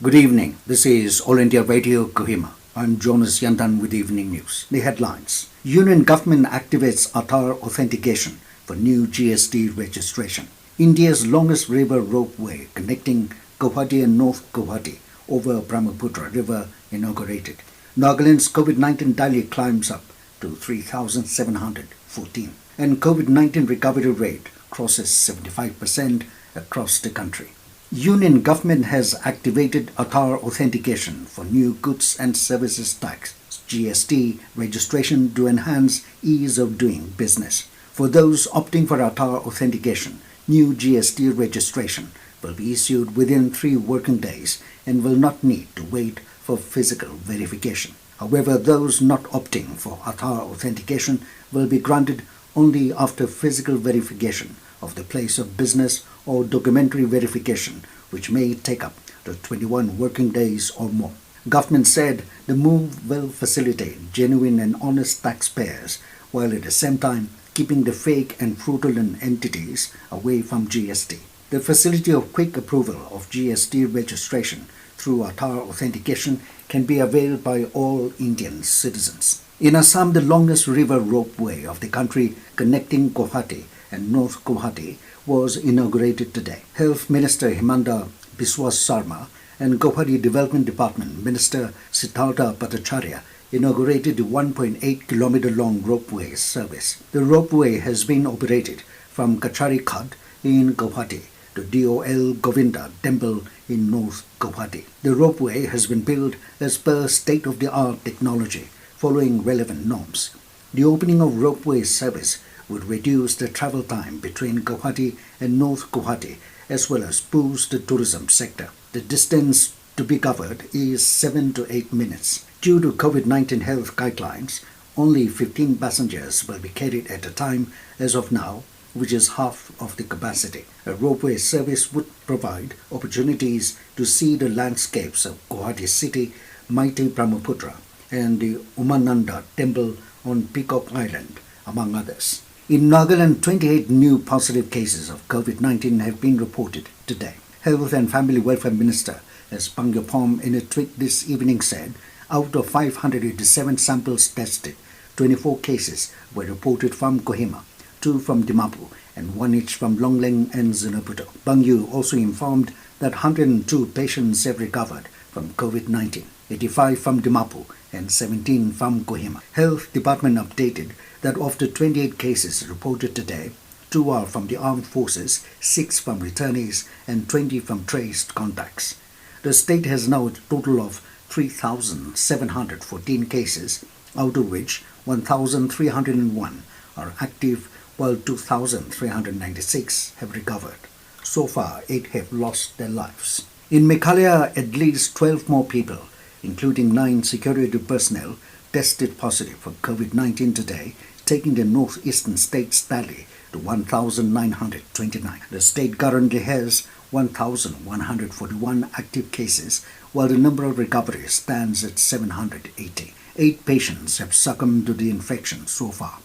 Good evening. This is All India Radio Kohima. I'm Jonas Yandan with evening news. The headlines. Union government activates Aadhaar authentication for new GST registration. India's longest river ropeway connecting Guwahati and North Guwahati over Brahmaputra River inaugurated. Nagaland's COVID-19 daily climbs up to 3,714 and COVID-19 recovery rate crosses 75% across the country. Union government has activated Aadhaar authentication for new goods and services tax (GST) registration to enhance ease of doing business. For those opting for Aadhaar authentication, new GST registration will be issued within 3 working days and will not need to wait for physical verification. However, those not opting for Aadhaar authentication will be granted only after physical verification of the place of business or documentary verification, which may take up to 21 working days or more. Government said the move will facilitate genuine and honest taxpayers while at the same time keeping the fake and fraudulent entities away from GST. The facility of quick approval of GST registration through Aadhaar authentication can be availed by all Indian citizens. In Assam, the longest river ropeway of the country connecting Guwahati and North Guwahati was inaugurated today. Health Minister Himanta Biswa Sarma and Guwahati Development Department Minister Siddhartha Bhattacharya inaugurated the 1.8-kilometer long ropeway service. The ropeway has been operated from Kachari Khat in Guwahati to DOL Govinda Temple in North Guwahati. The ropeway has been built as per state-of-the-art technology following relevant norms. The opening of ropeway service would reduce the travel time between Guwahati and North Guwahati as well as boost the tourism sector. The distance to be covered is 7 to 8 minutes. Due to COVID-19 health guidelines, only 15 passengers will be carried at a time as of now, which is half of the capacity. A ropeway service would provide opportunities to see the landscapes of Guwahati city, mighty Brahmaputra, and the Umananda temple on Peacock Island, among others. In Nagaland, 28 new positive cases of COVID-19 have been reported today. Health and Family Welfare Minister S. Pangyapom in a tweet this evening said, out of 587 samples tested, 24 cases were reported from Kohima, 2 from Dimapur, and 1 each from Longling and Zunhaputtu. Bangyu also informed that 102 patients have recovered from COVID-19, 85 from Dimapur and 17 from Kohima. Health Department updated that of the 28 cases reported today, 2 are from the armed forces, 6 from returnees, and 20 from traced contacts. The state has now a total of 3,714 cases, out of which 1,301 are active, while 2,396 have recovered. So far, 8 have lost their lives. In Meghalaya, at least 12 more people, including 9 security personnel, tested positive for COVID-19 today, taking the northeastern state's tally to 1,929. The state currently has 1,141 active cases, while the number of recoveries stands at 780. 8 patients have succumbed to the infection so far.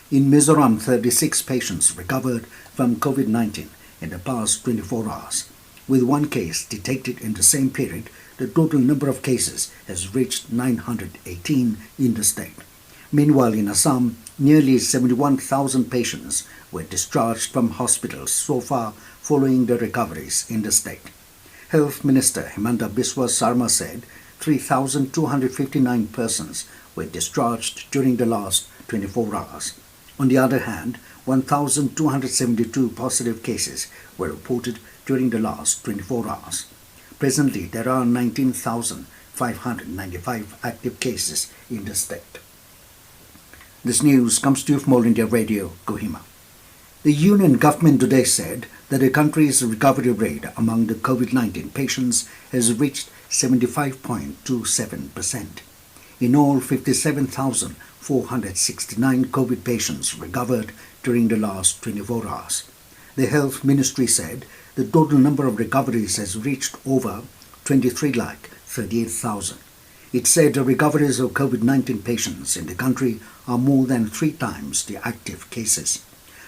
In Mizoram, 36 patients recovered from COVID-19 in the past 24 hours. With 1 case detected in the same period, the total number of cases has reached 918 in the state. Meanwhile, in Assam, nearly 71,000 patients were discharged from hospitals so far following the recoveries in the state. Health Minister Himanta Biswa Sarma said 3,259 persons were discharged during the last 24 hours. On the other hand, 1,272 positive cases were reported during the last 24 hours. Presently, there are 19,595 active cases in the state. This news comes to you from All India Radio, Kohima. The Union government today said that the country's recovery rate among the COVID-19 patients has reached 75.27%. In all, 57,469 COVID patients recovered during the last 24 hours. The Health Ministry said the total number of recoveries has reached over 23,38,000. It said the recoveries of COVID-19 patients in the country are more than 3 times the active cases.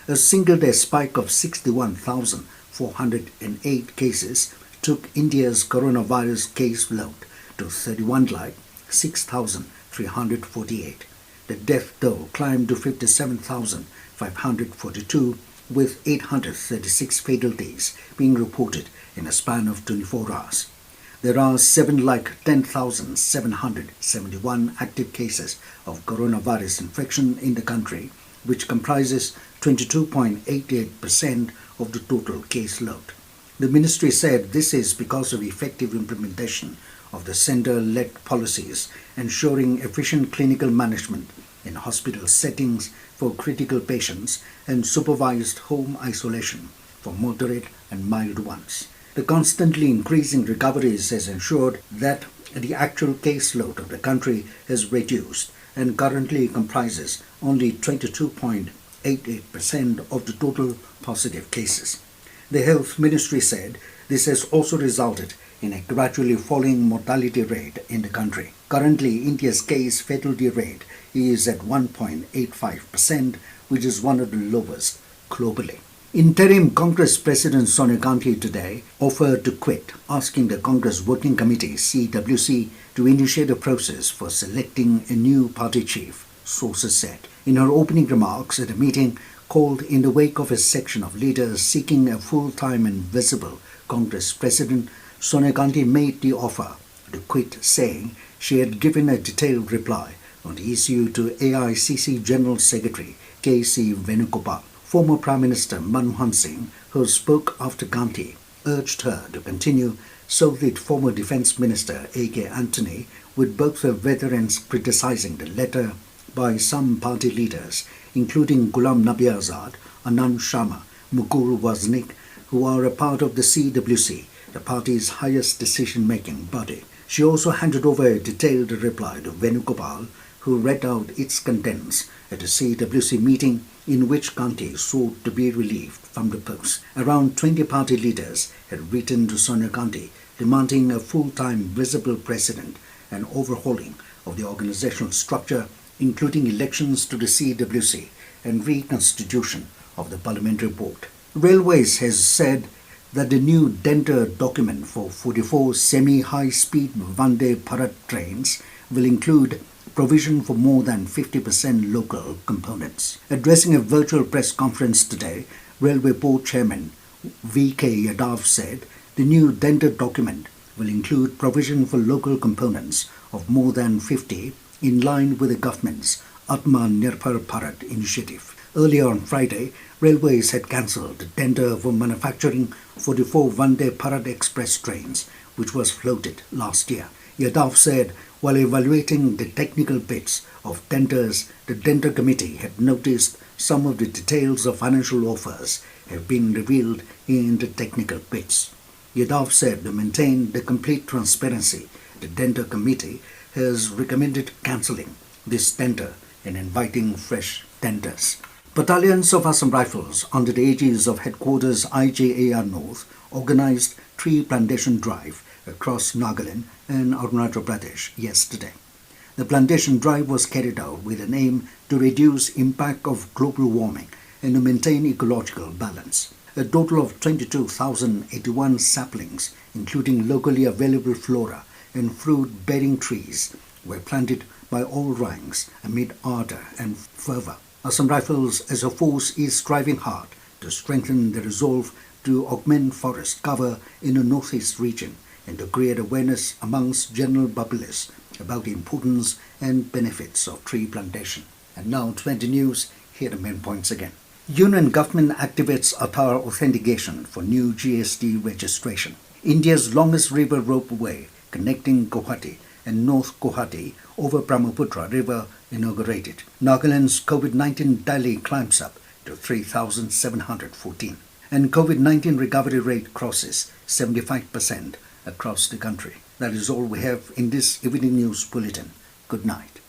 A single-day spike of 61,408 cases took India's coronavirus case load to 31,06,348. The death toll climbed to 57,542, with 836 fatalities being reported in a span of 24 hours. There are 10,10,771 active cases of coronavirus infection in the country, which comprises 22.88% of the total caseload. The ministry said this is because of effective implementation of the center-led policies ensuring efficient clinical management in hospital settings for critical patients and supervised home isolation for moderate and mild ones. The constantly increasing recoveries has ensured that the actual caseload of the country has reduced and currently comprises only 22.88% of the total positive cases. The Health Ministry said this has also resulted in a gradually falling mortality rate in the country. Currently, India's case fatality rate is at 1.85%, which is one of the lowest globally. Interim Congress President Sonia Gandhi today offered to quit, asking the Congress Working Committee (CWC) to initiate a process for selecting a new party chief, sources said. In her opening remarks at a meeting called in the wake of a section of leaders seeking a full-time and visible Congress president, Sonia Gandhi made the offer to quit, saying she had given a detailed reply on the issue to AICC General Secretary K.C. Venugopal. Former Prime Minister Manmohan Singh, who spoke after Gandhi, urged her to continue, so did former Defence Minister A.K. Antony, with both the veterans criticizing the letter by some party leaders, including Ghulam Nabi Azad, Anand Sharma, Mukul Wasnik, who are a part of the CWC, the party's highest decision-making body. She also handed over a detailed reply to Venugopal, who read out its contents at a CWC meeting in which Gandhi sought to be relieved from the post. Around 20 party leaders had written to Sonia Gandhi demanding a full-time visible president and overhauling of the organizational structure, including elections to the CWC and reconstitution of the parliamentary board. Railways has said that the new tender document for 44 semi-high-speed Vande Bharat trains will include provision for more than 50% local components. Addressing a virtual press conference today, Railway Board Chairman V.K. Yadav said the new tender document will include provision for local components of more than 50 in line with the government's Atmanirbhar Bharat initiative. Earlier on Friday, Railways had cancelled the tender for manufacturing 44 Vande Bharat Express trains, which was floated last year. Yadav said while evaluating the technical bits of tenders, the tender committee had noticed some of the details of financial offers have been revealed in the technical bits. Yadav said to maintain the complete transparency, the tender committee has recommended cancelling this tender and inviting fresh tenders. Battalions of Assam Rifles under the aegis of Headquarters IJAR North organized tree plantation drive across Nagaland and Arunachal Pradesh yesterday. The plantation drive was carried out with an aim to reduce impact of global warming and to maintain ecological balance. A total of 22,081 saplings, including locally available flora and fruit-bearing trees, were planted by all ranks amid ardor and fervor. Assam Rifles as a force is striving hard to strengthen the resolve to augment forest cover in the northeast region and to create awareness amongst general populace about the importance and benefits of tree plantation. And now 20 News, here are the main points again. Union government activates Aadhaar authentication for new GST registration. India's longest river ropeway connecting Guwahati and North Guwahati over Brahmaputra River inaugurated. Nagaland's COVID-19 tally climbs up to 3,714. And COVID-19 recovery rate crosses 75% across the country. That is all we have in this evening news bulletin. Good night.